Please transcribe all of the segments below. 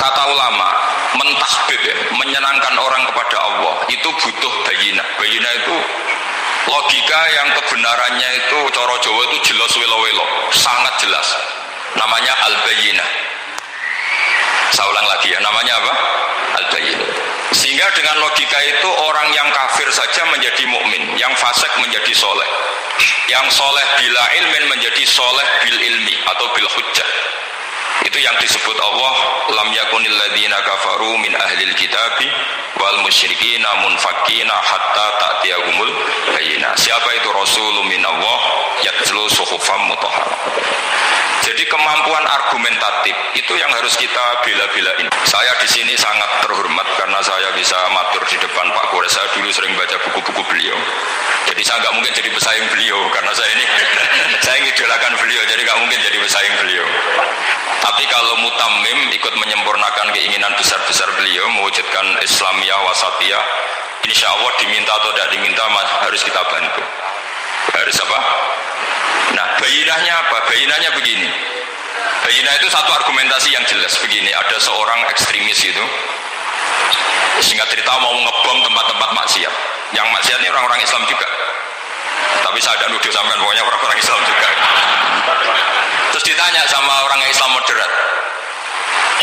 kata ulama, mentahbib ya, menyenangkan orang kepada Allah itu butuh bayinah. Bayinah itu logika yang kebenarannya itu coro Jawa itu jelas welo-welo, sangat jelas. Namanya al-bayinah. Saya ulang lagi ya, namanya apa? Al-bayinah. Sehingga dengan logika itu orang yang kafir saja menjadi mukmin, yang fasik menjadi soleh, yang soleh bila ilmin menjadi soleh bil ilmi atau bil hujjah. Itu yang disebut Allah, lam yakunil ladzina kafaru min ahlil kitabi wal musyrikina munfakina hatta ta'tiyahumul bayyinah. Siapa itu rasulun minallah yatlu suhufam mutahharah. Jadi kemampuan argumentatif itu yang harus kita bela-belain. Saya di sini sangat terhormat karena saya bisa matur di depan Pak Kores. Saya dulu sering baca buku-buku beliau. Jadi saya nggak mungkin jadi pesaing beliau karena saya ini saya ngidolakan beliau, jadi nggak mungkin jadi pesaing beliau. Tapi kalau mutammim ikut menyempurnakan keinginan besar-besar beliau mewujudkan Islamiyah wasatiyah, insya Allah diminta atau tidak diminta harus kita bantu. Harus apa? Nah, bayinahnya apa? Bayinahnya begini. Bayinah itu satu argumentasi yang jelas begini. Ada seorang ekstremis itu, singkat cerita mau ngebom tempat-tempat maksiat. Yang maksiat ini orang-orang Islam juga. Tapi saya tidak nuduh sampean, pokoknya orang-orang Islam juga. Terus ditanya sama orang Islam moderat,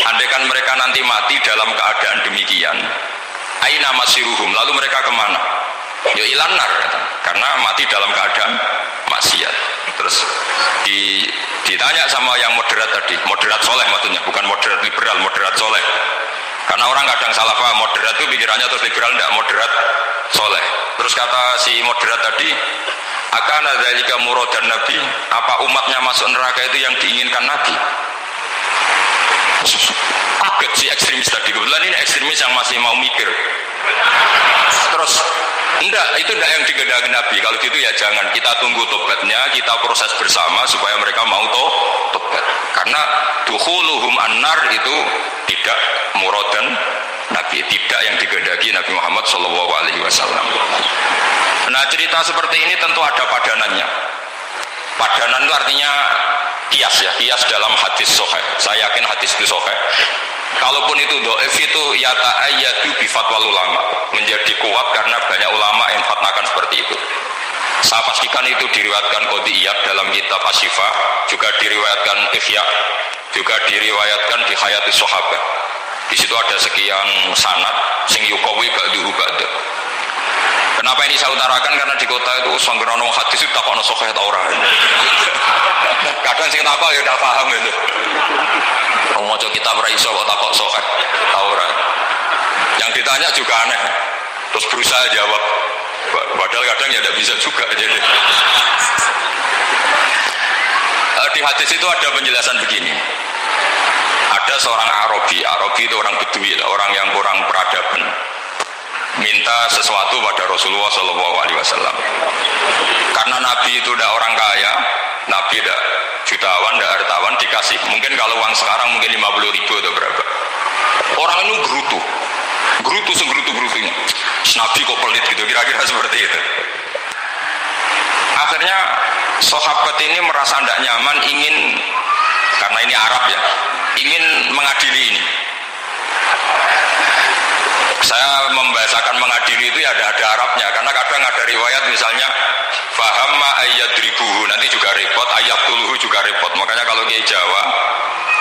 andaikan mereka nanti mati dalam keadaan demikian, aina masiruhum, lalu mereka kemana? Ya ilanar, karena mati dalam keadaan maksiat. Terus ditanya sama yang moderat tadi, moderat soleh maksudnya, bukan moderat liberal, moderat soleh. Karena orang kadang salah paham, moderat itu pikirannya terus liberal, tidak, moderat soleh. Terus kata si moderat tadi, akan ada jika muradan Nabi, apa umatnya masuk neraka itu yang diinginkan Nabi? Kaget si ekstremis tadi, kebetulan ini ekstremis yang masih mau mikir. Terus enggak, itu enggak yang digedaki Nabi. Kalau gitu ya jangan, kita tunggu tobatnya, kita proses bersama supaya mereka mau tobat. Karena dukhuluhum annar itu tidak muradan Nabi, tidak yang digedaki Nabi Muhammad SAW. Nah, cerita seperti ini tentu ada padanannya. Padanan itu artinya kias ya, kias dalam hadis sahih. Saya yakin hadis itu sahih. Kalaupun itu dhaif itu yata'ayyadu bi fatwal ulama, menjadi kuat karena banyak ulama yang fatwakan seperti itu. Saya pastikan itu diriwayatkan Qodiyat dalam kitab Asy-Syifa, juga diriwayatkan Ihya, juga diriwayatkan di Hayatus Sahabat. Di situ ada sekian sanad sing yuqawi ba'duhu ba'da. Kenapa ini saya utarakan? Karena di kota itu sanggerono hadis itu takokno sahih ta ora. Kadang sing takok ya udah paham itu. Wong maca kitab ora iso kok takok sahih ta ora. Yang ditanya juga aneh. Terus berusaha jawab. Padahal kadang ya tidak bisa juga jadi. Di hadis itu ada penjelasan begini. Ada seorang Arabi itu orang Bedui, orang yang kurang peradaban, minta sesuatu pada Rasulullah SAW. Karena Nabi itu tidak orang kaya, Nabi tidak jutawan, tidak hartawan, dikasih. Mungkin kalau uang sekarang mungkin 50.000 atau berapa. Orang itu gerutu segrutu-gerutunya. Nabi kok pelit gitu, kira-kira seperti itu. Akhirnya sahabat ini merasa tidak nyaman, ingin, karena ini Arab ya, ingin mengadili ini. Saya membahasakan mengadili itu ya ada Arabnya, karena kadang ada riwayat misalnya fahamma ayyadribuhu, nanti juga repot, ayyaqtuluhu juga repot. Makanya kalau di Jawa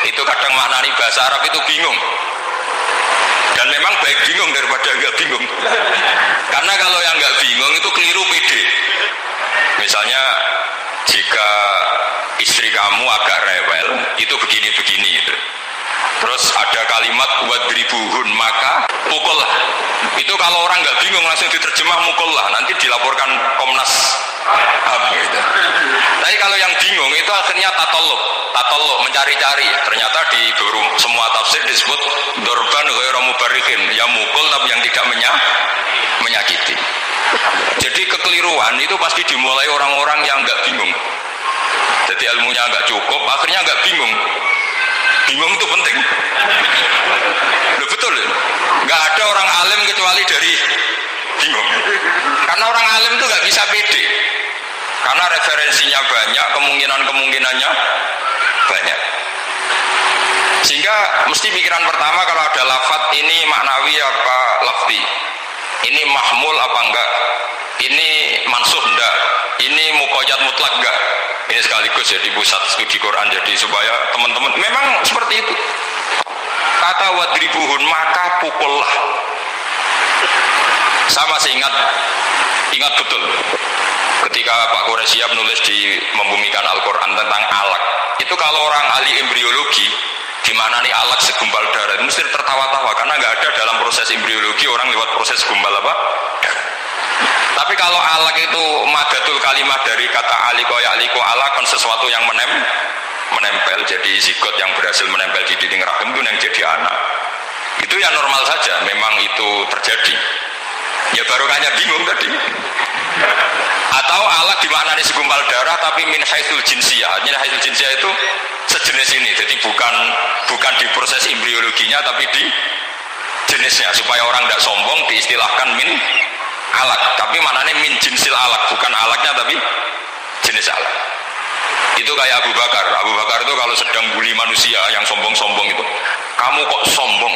itu kadang maknani bahasa Arab itu bingung. Dan memang baik bingung daripada enggak bingung. Karena kalau yang enggak bingung itu keliru pede. Misalnya jika istri kamu agak rewel, itu begini-begini gitu. Terus ada kalimat wadribuhun, maka pukullah. Itu kalau orang nggak bingung langsung diterjemah mukullah, nanti dilaporkan Komnas HAM gitu. Tapi kalau yang bingung itu akhirnya tatoluk mencari-cari. Ternyata di semua tafsir disebut dorban ghairu mubarrihin, yang mukul tapi yang tidak menyakiti. Jadi kekeliruan itu pasti dimulai orang-orang yang nggak bingung. Jadi ilmunya nggak cukup, akhirnya nggak bingung. Bingung itu penting. Loh, betul ya? Nggak ada orang alim kecuali dari bingung. Karena orang alim itu nggak bisa pede. Karena referensinya banyak, kemungkinannya banyak. Sehingga mesti pikiran pertama kalau ada lafadz ini maknawi apa lafzi, ini mahmul apa enggak, ini mansuh enggak, ini muqayyad mutlak enggak. Ini sekaligus jadi pusat studi Quran, jadi supaya teman-teman memang seperti itu. Kata wadribuhun, maka pukullah. Saya masih ingat betul ketika Pak Quraisyab menulis di Membumikan Al-Quran tentang alak. Itu kalau orang ahli embriologi, di mana nih alak segumpal darah, itu mesti tertawa-tawa karena nggak ada dalam proses embriologi orang lewat proses gumpal apa? Tapi kalau alak itu madatul kalimat dari kata aliko ya'liko alakon, sesuatu yang menempel, jadi zigot yang berhasil menempel di dinding rahim itu yang jadi anak. Itu ya normal saja, memang itu terjadi. Ya barokahnya bingung tadi. Atau alak dimaknani segumpal darah tapi min haitsul jinsiyah. Min haitsul jinsiyah itu sejenis ini. Jadi bukan di proses embriologinya tapi di jenisnya, supaya orang tidak sombong diistilahkan min alak. Tapi maknanya min jinsil alak, bukan alaknya tapi jenis alak. Itu kayak Abu Bakar. Abu Bakar itu kalau sedang bully manusia yang sombong-sombong itu, kamu kok sombong?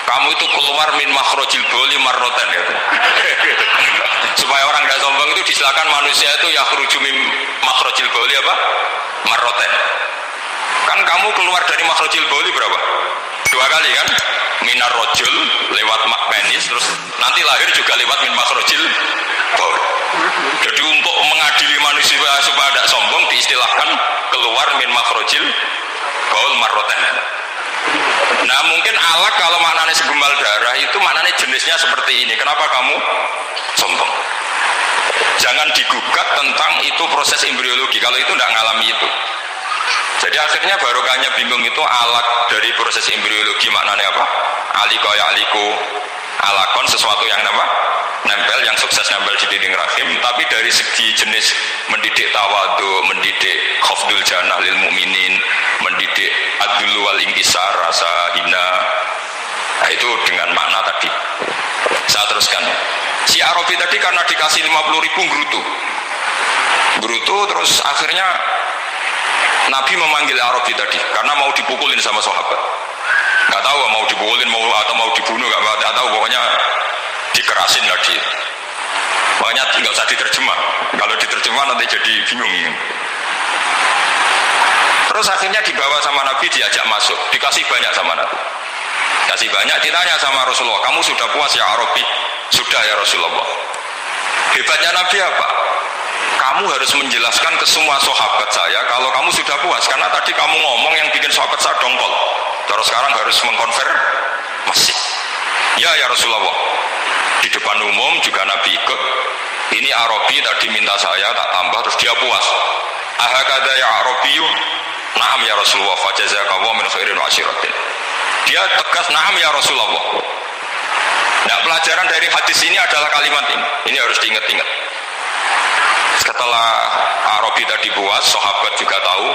Kamu itu keluar min makhrajil bauli marrotan gitu. Supaya orang tidak sombong itu disilakan manusia itu yakhruju min makhrajil bauli apa? Marrotan. Kan kamu keluar dari makhrajil bauli berapa? 2 kali kan? Minar rojul lewat penis, terus nanti lahir juga lewat min makhrajil baul. Jadi untuk mengadili manusia supaya tidak sombong diistilahkan keluar min makhrajil baul marrotan. Nah mungkin alak kalau maknanya segumpal darah itu maknanya jenisnya seperti ini. Kenapa kamu sombong? Jangan digugat tentang itu proses embriologi kalau itu tidak ngalami itu. Jadi akhirnya barokahnya bingung itu alak dari proses embriologi maknanya apa? Aliko ya aliko alakon, sesuatu yang apa? Nempel, yang sukses nempel di dinding rahim. Tapi dari segi jenis mendidik tawadu, mendidik khafdul janah lil mu'minin, mendidik adul wal inkisar, rasa hina, nah itu dengan makna tadi. Saya teruskan, si Arabi tadi karena dikasih 50.000 gerutu terus akhirnya Nabi memanggil Arabi tadi karena mau dipukulin sama sahabat. Gak tahu mau dipukulin atau mau dibunuh, gak tahu, pokoknya dikerasin lagi. Makanya nggak usah diterjemah. Kalau diterjemah nanti jadi bingung. Terus akhirnya dibawa sama Nabi, diajak masuk, dikasih banyak sama Nabi. Kasih banyak, ditanya sama Rasulullah, kamu sudah puas ya Arabi? Sudah ya Rasulullah. Hebatnya Nabi apa? Kamu harus menjelaskan ke semua sahabat saya kalau kamu sudah puas, karena tadi kamu ngomong yang bikin sahabat saya dongkol. Terus sekarang harus mengkonfirmasi. Ya Rasulullah. Di depan umum juga Nabi ikut. Ini Arabi tadi minta saya tak tambah, terus dia puas. Ahakada ya Arabiyu? Naam ya Rasulullah, fajazakallahu min khairin wa asyiratin. Dia tegas, naam ya Rasulullah. Nah, pelajaran dari hadis ini adalah kalimat ini. Ini harus diingat-ingat. Setelah Arabi tadi puas, sahabat juga tahu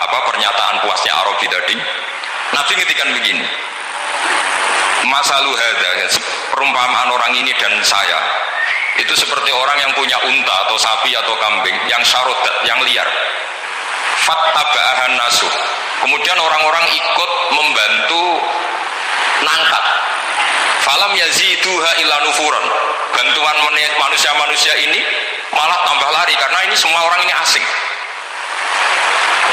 apa pernyataan puasnya Arabi tadi. Nabi ngetikan begini, masalu hadza, perumpamaan orang ini dan saya itu seperti orang yang punya unta atau sapi atau kambing yang syarudat, yang liar. Fattaba'ahan nasu, kemudian orang-orang ikut membantu nangkat. Falam yaziduha illa nufuran, bantuan manusia-manusia ini malah tambah lari karena ini semua orang ini asing.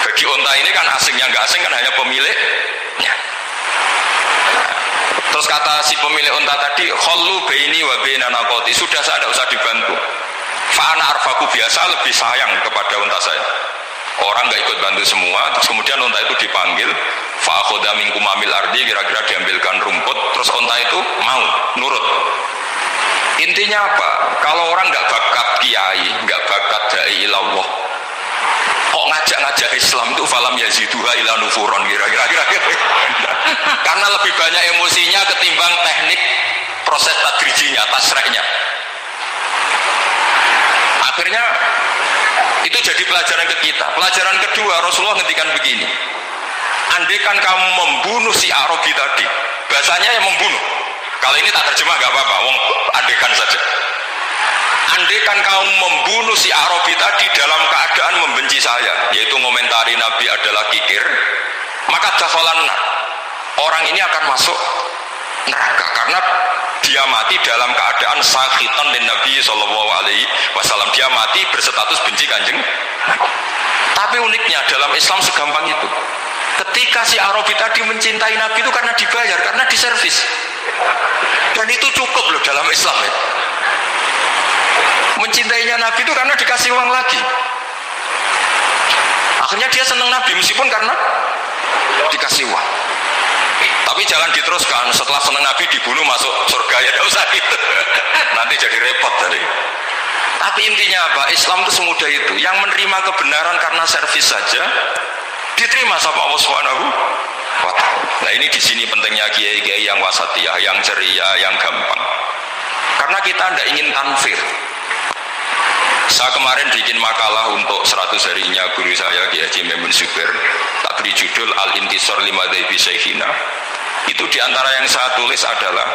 Bagi unta ini kan asing, yang nggak asing kan hanya pemiliknya. Terus kata si pemilik unta tadi, khallu baini wa baina naqati, sudah saya tidak usah dibantu. Fa ana arfaku, biasa lebih sayang kepada unta saya. Orang nggak ikut bantu semua, terus kemudian unta itu dipanggil, fa akhadha min kumamil ardi, kira-kira diambilkan rumput, terus unta itu mau nurut. Intinya apa? Kalau orang nggak bakat kiai, nggak bakat dai ilallah, kok ngajak-ngajak Islam itu falam yaziduha ila nufuron, kira-kira. Karena lebih banyak emosinya ketimbang teknik proses tadrijinya, tasreknya. Akhirnya itu jadi pelajaran ke kita. Pelajaran kedua, Rasulullah ngendikan begini, andaikan kamu membunuh si Arabi tadi, bahasanya yang membunuh. Kalau ini tak terjemah gak apa-apa, wong andaikan saja. Andaikan kamu membunuh si Arabi tadi dalam keadaan membenci saya, yaitu ngomentari Nabi adalah kikir, maka dakhalan nar, orang ini akan masuk neraka karena dia mati dalam keadaan sakhitan dan Nabi Shallallahu Alaihi Wasallam. Dia mati berstatus benci kanjeng. Tapi uniknya dalam Islam segampang itu. Ketika si Arabi tadi mencintai Nabi itu karena dibayar, karena diservis. Dan itu cukup loh dalam Islam ya. Mencintainya Nabi itu karena dikasih uang lagi. Akhirnya dia senang Nabi meskipun karena dikasih uang. Tapi jangan diteruskan, setelah senang Nabi dibunuh masuk surga, ya tidak usah gitu. Nanti jadi repot tadi. Tapi intinya apa? Islam itu semudah itu. Yang menerima kebenaran karena servis saja diterima sama Allah Subhanahu wa ta'ala. Nah ini di sini pentingnya kiai-kiai yang wasatiyah, yang ceria, yang gampang. Karena kita tidak ingin tanfir. Saya kemarin bikin makalah untuk 100 harinya guru saya Kiai Haji Maimun Zubair. Tak beri judul Al-Intisar Lima Dhaibi Syekhina. Itu diantara yang saya tulis adalah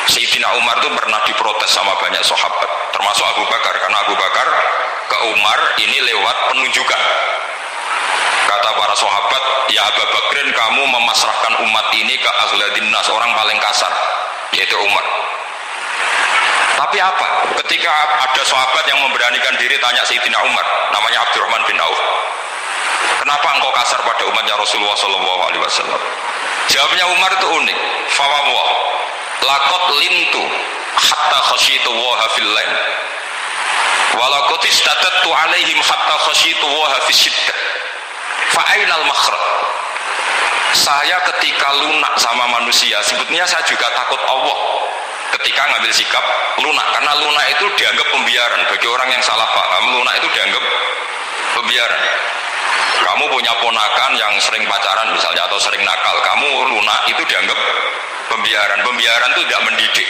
Sayyidina Umar itu pernah diprotes sama banyak sahabat, termasuk Abu Bakar, karena Abu Bakar ke Umar ini lewat penunjukan. Kata para sahabat, ya Abu Bakrin, kamu memasrahkan umat ini ke azladin nas, orang paling kasar, yaitu Umar. Tapi apa? Ketika ada sahabat yang memberanikan diri tanya Sayyidina Umar, namanya Abdurrahman bin Auf, kenapa engkau kasar pada umatnya Rasulullah SAW? Jawabnya Umar itu unik. Fawwah, laqad lintu hatta khasyitu waha fil lain, walaqad istatatu alaihim hatta khasyitu waha fis syiddah. Fa'ainal makhraj. Saya ketika lunak sama manusia, sebetulnya saya juga takut Allah ketika ngambil sikap lunak, karena lunak itu dianggap pembiaran. Bagi orang yang salah paham, lunak itu dianggap pembiaran. Kamu punya ponakan yang sering pacaran misalnya atau sering nakal, kamu lunak, itu dianggap pembiaran. Pembiaran itu tidak mendidik.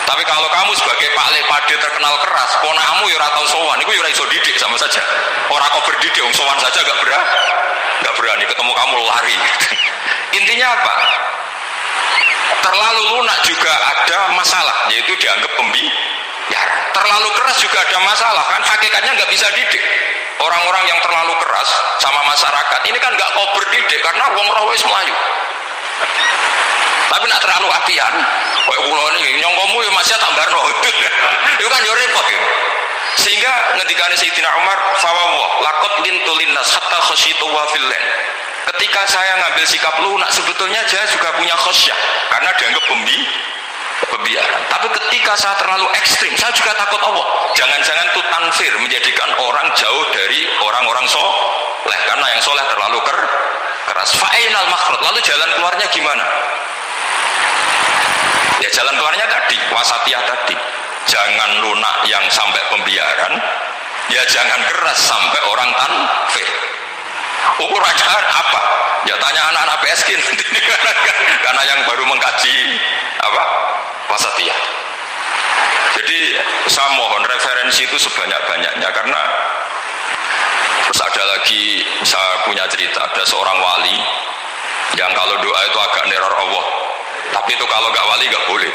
Tapi kalau kamu sebagai Pak Lepade terkenal keras, ponakmu ya ora tau sowan, itu ya ora iso didik sama saja. Orang kau berdidik, sowan saja gak berani, ketemu kamu lari. Intinya apa? Terlalu lunak juga ada masalah, yaitu dianggap pembiaran. Terlalu keras juga ada masalah, kan hakikatnya nggak bisa didik. Orang-orang yang terlalu keras sama masyarakat ini kan nggak kau berdidik karena wong roh wis melayu. Tapi nak terlalu apian, kayak kula ini nyongkomu ya masih tambah roh. Itu kan yo repot ya. Sehingga ngendikane Sayyidina Umar, fawwah laqad lintu linnas hatta khasyitu wa fil lain. Ketika saya ngambil sikap lunak, sebetulnya saya juga punya khosyah karena dianggap pembiaran. Tapi ketika saya terlalu ekstrim, saya juga takut Allah. Jangan-jangan itu tanfir, menjadikan orang jauh dari orang-orang soleh, karena yang soleh terlalu keras. Fa'inal makhraj, lalu jalan keluarnya gimana? Ya jalan keluarnya tadi, wasatiyah tadi. Jangan lunak yang sampai pembiaran, ya jangan keras sampai orang tanfir. Ukurannya apa? Ya tanya anak-anak PSG nanti karena yang baru mengkaji apa wasatiyah. Jadi saya mohon referensi itu sebanyak-banyaknya, karena terus ada lagi saya punya cerita, ada seorang wali yang kalau doa itu agak neror Allah. Tapi itu kalau gak wali gak boleh,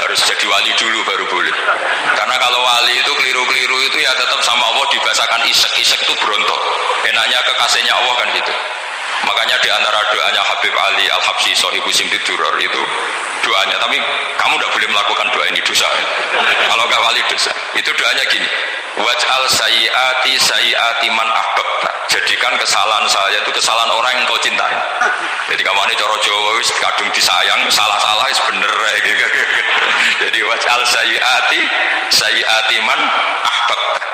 harus jadi wali dulu baru boleh. Karena kalau wali itu keliru-keliru itu ya tetap sama Allah dibahasakan isek itu berontok. Enaknya kekasihnya Allah kan gitu. Makanya di antara doanya Habib Ali Al-Habsyi Shahibu Simtid Duror itu doanya, tapi kamu tidak boleh melakukan doa ini, dosa. Kalau gak wali dosa. Itu doanya gini, waj'al sayyiati man ahbabta. Jadikan kesalahan saya itu kesalahan orang yang kau cintai. Jadi kamu ini coro Jawa wis kadung disayang, salah-salah wis bener gitu. Jadi waj'al sayyiati man ahbabta.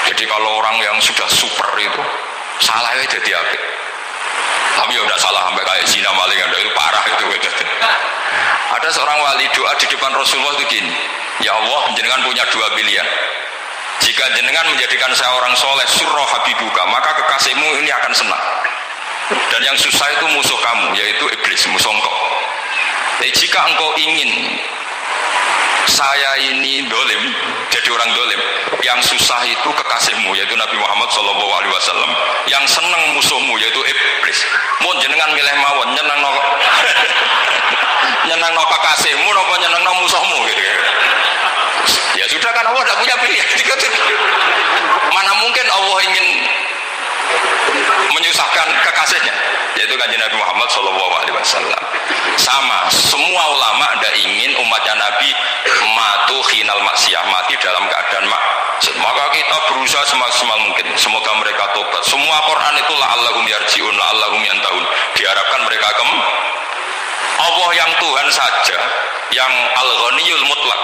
Jadi kalau orang yang sudah super itu salahnya jadi apa? Tapi ya udah salah sampai kayak zina maling, itu parah itu. Ada seorang wali doa di depan Rasulullah itu gini, ya Allah, jenengan punya dua pilihan. Jika jenengan menjadikan saya orang soleh, surah habibuka, maka kekasihmu ini akan senang. Dan yang susah itu musuh kamu, yaitu iblis, musuh engkau. Jika engkau ingin saya ini dolim, jadi orang dolim, yang susah itu kekasihmu, yaitu Nabi Muhammad SAW, yang senang musuhmu, yaitu iblis. Mau jenengan milih mawon, nyenang no kekasihmu, nopo nyenang no musuhmu gitu. Ya sudah, kan Allah tidak punya pilihan. Mana mungkin Allah ingin menyusahkan kekasih kekasihnya, yaitu Kanjeng Nabi Muhammad SAW. Sama, semua ulama tidak ingin umatnya Nabi matu khinal maksiyah, mati dalam keadaan maksiat. Maka kita berusaha semaksimal mungkin. Semoga mereka tobat. Semua Quran itu la'allahum yarji'un, la'allahum yantahun. Diharapkan mereka Allah yang Tuhan saja, yang Al-Ghaniyul Mutlaq,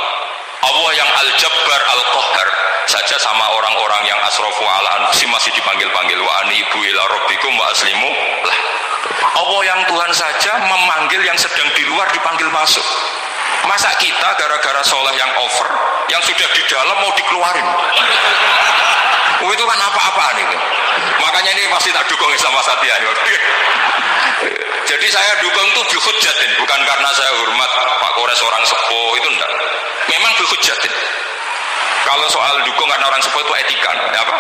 Allah yang Al-Jabbar Al-Qahhar saja sama orang-orang yang asrafu ala anfusihim masih dipanggil-panggil wa anibu ila rabbikum wa aslimu lah. Allah yang Tuhan saja memanggil yang sedang di luar dipanggil masuk. Masa kita gara-gara soleh yang over, yang sudah di dalam mau dikeluarin? Itu kan apa-apaan itu. Makanya ini pasti tak dukung sama Satya. Jadi saya dukung itu bihujjatin, bukan karena saya hormat Pak Kores orang sepuh, itu enggak. Memang bihujjatin. Kalau soal dukung karena orang sepuh itu etika, apa?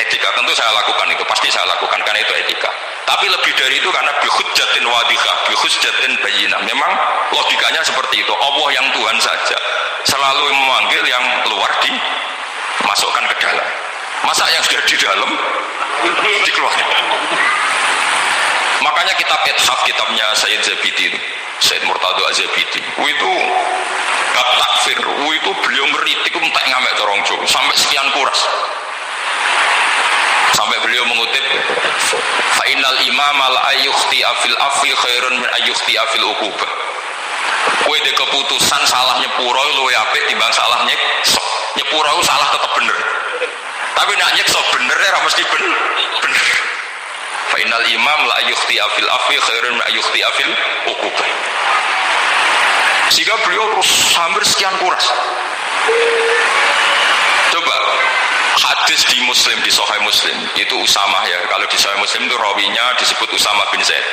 Etika tentu saya lakukan itu, pasti saya lakukan karena itu etika. Tapi lebih dari itu karena bihujjatin wadihah, bihujjatin bayyinah. Memang logikanya seperti itu. Allah yang Tuhan saja selalu memanggil yang luar dimasukkan ke dalam. Masa yang sudah di dalam dikeluarkan? Makanya kitab Ithaf, kitabnya Sayyid Zabidi itu, Sayyid Murtado Az-Zabidi, itu bab takfir, itu beliau ngeritik entek ngamek corong Jawa sampai sekian kuras. Sampai beliau mengutip fainal imam al ayyukhti afil afi khairun min ayyukhti afil uqubah. Kowe de keputusan salah nyepuro luwih apik timbang salah nyepuro salah tetap bener. Tapi nak nyekso bener ora mesti bener. Fainal imam la ayyukhti afil afi khairun min ayyukhti afil uqubah. Sehingga beliau terus hampir sekian kuras. Coba hadis di Muslim, di Sahih Muslim itu Usamah ya. Kalau di Sahih Muslim itu rawinya disebut Usamah bin Zaid.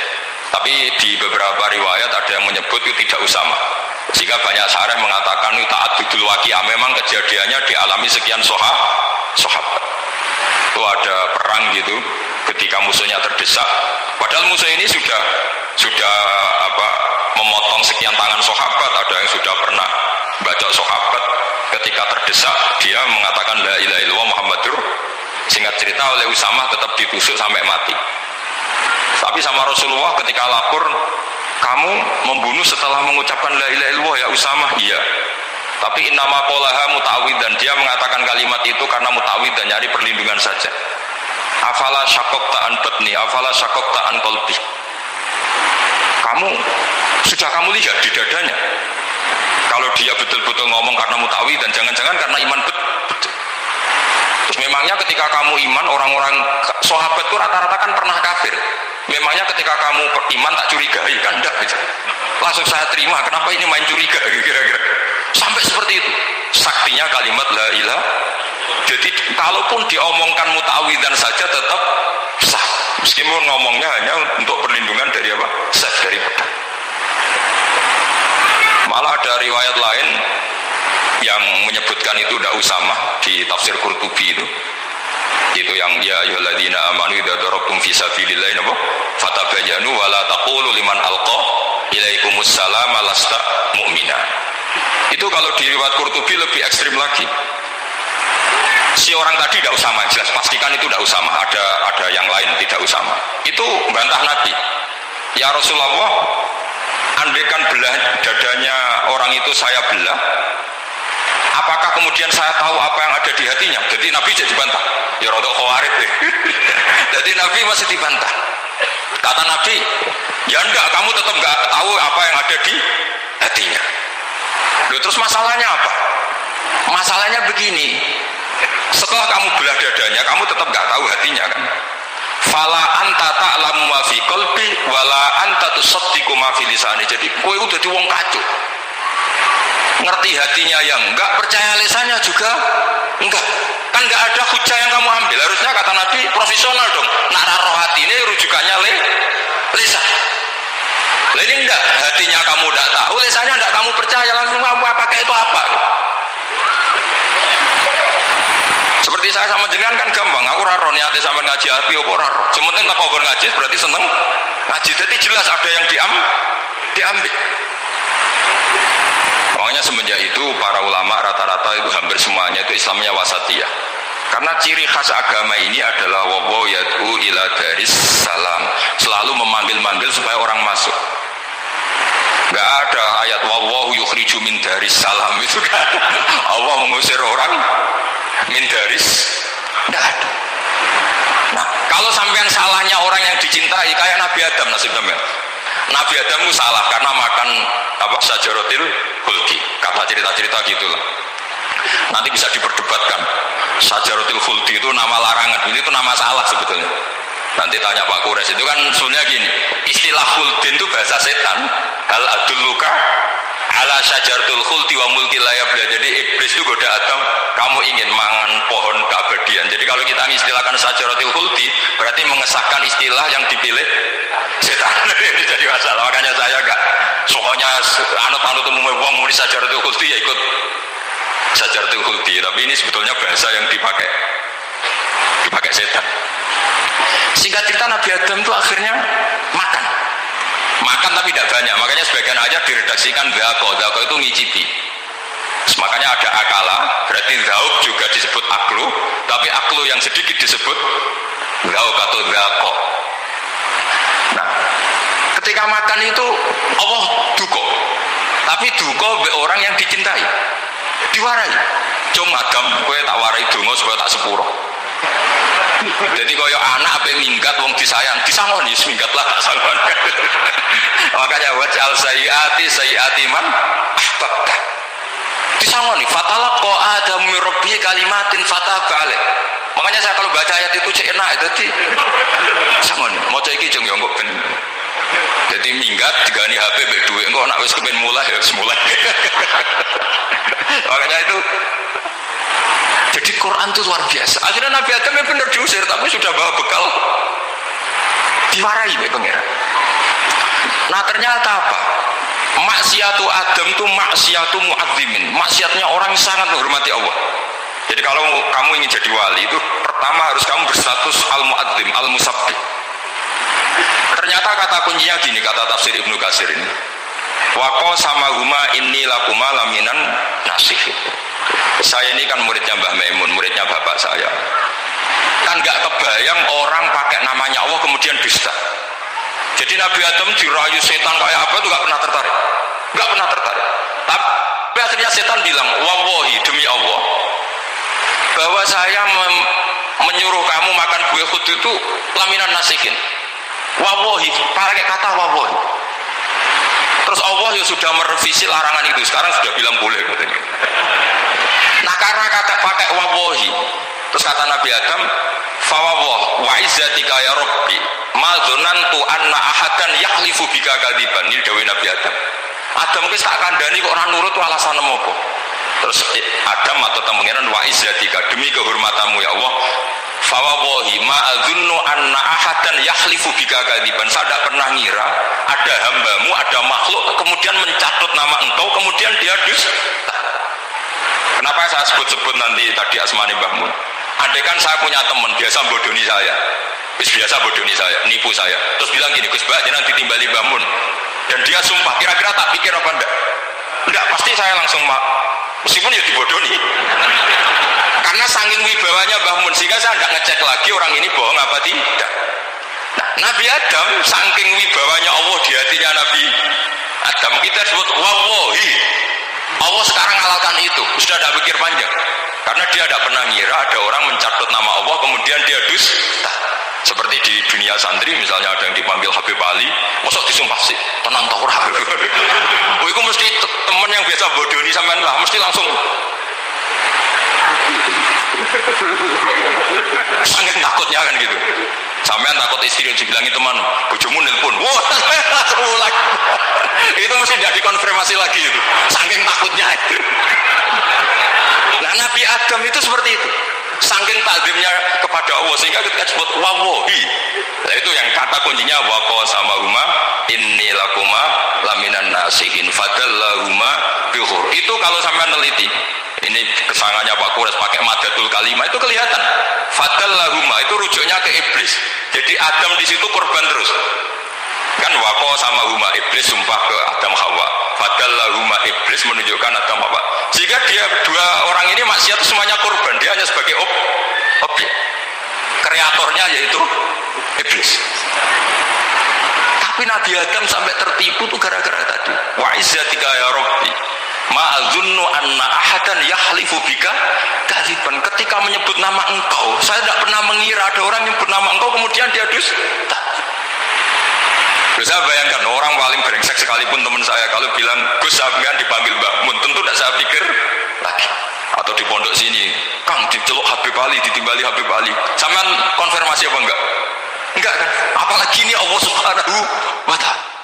Tapi di beberapa riwayat ada yang menyebut itu tidak Usamah. Sehingga banyak syarah mengatakan itu ta'addudul waqi'ah, memang kejadiannya dialami sekian sahabat. Itu ada perang gitu ketika musuhnya terdesak. Padahal musuh ini sudah memotong sekian tangan sahabat, ada yang sudah pernah baca sahabat. Ketika terdesak dia mengatakan la ilaha illallah Muhammadur. Singkat cerita oleh Usamah tetap ditusuk sampai mati. Tapi sama Rasulullah ketika lapor, kamu membunuh setelah mengucapkan la ilaha illallah ya Usamah? Iya. Tapi innama qolaha muta'awid, dan dia mengatakan kalimat itu karena muta'awid dan nyari perlindungan saja. Afala syaqaqta an batni, afala syaqaqta an qalbi. Kamu lihat di dadanya. Kalau dia betul-betul ngomong karena mutawi dan jangan-jangan karena iman betul. Terus memangnya ketika kamu iman, orang-orang sahabat itu rata-rata kan pernah kafir. Memangnya ketika kamu iman tak curigai kan? Enggak gitu. Langsung saya terima, kenapa ini main curiga kira-kira. Sampai seperti itu saktinya kalimat la ilaha. Jadi kalaupun diomongkan mutawidan saja tetap sah, meskipun ngomongnya hanya untuk perlindungan dari apa? Sah, dari pedang. Malah ada riwayat lain yang menyebutkan itu tidak Usamah di tafsir Qurtubi itu yang ya ayyuhalladzina amanu idza darabtum fi sabilillahi fatabayyanu wa la taqulu liman alqa ilaikumus salam lasta mu'mina. Itu kalau di riwayat Qurtubi lebih ekstrim lagi. Si orang tadi tidak Usamah, jelas pastikan itu tidak Usamah, ada yang lain tidak Usamah. Itu bantah Nabi. Ya Rasulullah, andaikan belah dadanya orang itu saya belah, apakah kemudian saya tahu apa yang ada di hatinya? Jadi Nabi jadi dibantah. Ya rodok khawarid deh. Jadi Nabi masih dibantah. Kata Nabi, ya enggak, kamu tetap enggak tahu apa yang ada di hatinya. Loh, terus masalahnya apa? Masalahnya begini, setelah kamu belah dadanya, kamu tetap enggak tahu hatinya kan? Fala anta ta'lamu ma fi qalbi wala anta tusaddiqu ma fi lisani. Jadi kowe udah di wong kacau. Ngerti hatinya yang enggak, percaya lisannya juga enggak. Kan enggak ada hujah yang kamu ambil. Harusnya kata Nabi profesional dong. Nak roh hati ini rujukannya lisan. Ini enggak, hatinya kamu enggak tahu, lisannya enggak kamu percaya, langsung kamu pakai itu apa? Seperti saya sama jenengan kan gampang, aku raro niatnya sama ngaji api apa raro. Sementing tak kau ngaji berarti seneng ngaji. Jadi jelas ada yang diambil. Makanya semenjak itu para ulama rata-rata itu hampir semuanya itu Islamnya wasatiyah. Karena ciri khas agama ini adalah wawo yad'u ila daris salam. selalu memanggil-manggil supaya orang masuk. Gak ada ayat wallahu yukhriju min daris salam, itu gak ada. Allah mengusir orang min daris, gak ada. Nah, kalau sampean salahnya orang yang dicintai kayak Nabi Adam, nasib sampean. Nabi Adam itu salah karena makan sajaratil khuldi, kata cerita-cerita gitulah. Nanti bisa diperdebatkan. Sajaratil khuldi itu nama larangan, itu nama salah sebetulnya. Nanti tanya Pak Kures, itu kan sebenarnya gini, istilah khuldin itu bahasa setan. Hal adulluka ala sajaratul khuldi wa mulki la yabla. Jadi iblis itu goda Adam, kamu ingin mangan pohon keabadian. Jadi kalau kita mengistilahkan sajaratul khuldi, berarti mengesahkan istilah yang dipilih setan. Ini jadi masalah. Makanya saya enggak pokoknya anut-anut umum wong muni sajaratul khuldi ya ikut sajaratul khuldi, tapi ini sebetulnya bahasa yang dipakai setan. Singkat cerita Nabi Adam itu akhirnya makan tapi tidak banyak, makanya sebagian aja diredaksikan dhaqo itu ngicipi. Makanya ada akala, berarti dhauk juga disebut aklu, tapi aklu yang sedikit disebut dhauk atau dhaqo. Nah, ketika makan itu Allah duko, tapi duko orang yang dicintai, diwarai. Cuma Adam, kowe tak warai donga supaya tak sepuro. Jadi kaya anak apa minggat wong disayang disangoni minggat lah tak sanggon. Makanya wajal sayyati man ahbabta disangoni fatalaqa adamu min rabbih kalimatin fataba alaih. Makanya saya kalau baca ayat itu cek enak jadi sangoni maca iki jeng yo kok ben. Jadi minggat digani HP mbek dhuwit engko nek wis kepen mulai ya semulai. Makanya itu jadi Quran itu luar biasa. Akhirnya Nabi Adam yang benar diusir, tapi sudah bawa bekal, diwarai oleh pengiran. Nah ternyata apa? Maksiatu Adam itu maksiatu mu'azzimin, maksiatnya orang yang sangat menghormati Allah. Jadi kalau kamu ingin jadi wali itu pertama harus kamu berstatus al-mu'azzim, al-musabbih. Ternyata kata kuncinya gini, kata tafsir Ibnu Katsir ini. Waqo sama huma inni lakuma laminan nasih. Saya ini kan muridnya Mbah Maimun, muridnya bapak saya. Kan gak kebayang orang pakai namanya Allah kemudian dusta. Jadi Nabi Adam dirayu setan kayak apa itu gak pernah tertarik. Gak pernah tertarik. Tapi akhirnya setan bilang, wallahi demi Allah, bahwa saya menyuruh kamu makan buah khut itu laminan nasihin. Wallahi, pakai kata wallahi. Terus Allah ya sudah merevisi larangan itu, sekarang sudah bilang boleh katanya. Nah karena kata pakai wallahi, terus kata Nabi Adam, fawwah wa izzatika ya rabbi ma dzanantu anna ahadan yahlifu bika kadiban. Ini dawuh Nabi Adam. Adam wis tak kandhani kok ora nurut alasan apa? Terus Adam atau pangeran wa izzatika demi kehormatanmu ya Allah, fawallahi ma adzunnu anna ahadan yahlifu bika kadiban. Saya tidak pernah ngira ada hambamu, ada makhluk kemudian mencatut nama engkau kemudian dia dusta. Kenapa saya sebut-sebut nanti tadi asmani Mbah Mun? Andai kan saya punya teman biasa bodoni saya, biasa bodoni saya, nipu saya, terus bilang gini, Gus Mbak jangan ditimbali Mbah Mun, dan dia sumpah, kira-kira tak pikir apa enggak? Enggak, pasti saya langsung meskipun ya dibodoni. Karena saking wibawanya Mbah Mun sehingga saya enggak ngecek lagi orang ini bohong apa tidak. Nah, Nabi Adam saking wibawanya Allah di hatinya Nabi Adam, kita sebut wallahi. Allah sekarang halalkan itu, sudah tidak pikir panjang. Karena dia tidak pernah ngira ada orang mencatut nama Allah kemudian dia dusta. Seperti di dunia santri misalnya ada yang dipanggil Habib Ali, masa disumpah sih, tenang tau ora. Oh itu mesti teman yang biasa bodoni sampean lah, mesti langsung sangat takutnya kan gitu. Sampean takut istri dibilangi teman, bojomu nelpon, wah langsung ulang. Itu mesti tidak dikonfirmasi lagi itu, saking takutnya itu. Nah Nabi Adam itu seperti itu, saking takzimnya kepada Allah sehingga ketika disebut wallahi, nah itu yang kata kuncinya waqa sama huma inni lakuma laminan nasihin fadallahuma bihur. Itu kalau sampean neliti, ini kesangannya Pak Kures pakai madatul kalimah itu kelihatan. Fadallahuma itu rujuknya ke iblis. Jadi Adam di situ korban terus. Kan waqo sama huma iblis sumpah ke Adam Hawa. Fadallahuma iblis menunjukkan Adam Hawa. Jika dia dua orang ini maksiat semuanya korban, dia hanya sebagai objek. Kreatornya yaitu iblis. Tapi Nabi Adam sampai tertipu tuh gara-gara tadi. Wa izzatika ya Rabbi. Ma'azunnu anna ahadan yahlifu bika kadziban. Ketika menyebut nama engkau, saya tidak pernah mengira ada orang yang menyebut nama engkau kemudian dia dusta. Bisa bayangkan orang paling brengsek sekalipun teman saya kalau bilang Gus sampean dipanggil Mbak Mun, tentu tidak saya pikir lagi. Atau di pondok sini, Kang diceluk Habib Ali, ditimbali Habib Ali. Sampean konfirmasi apa enggak? Enggak kan? Apalagi ini Allah Subhanahu wa ta'ala.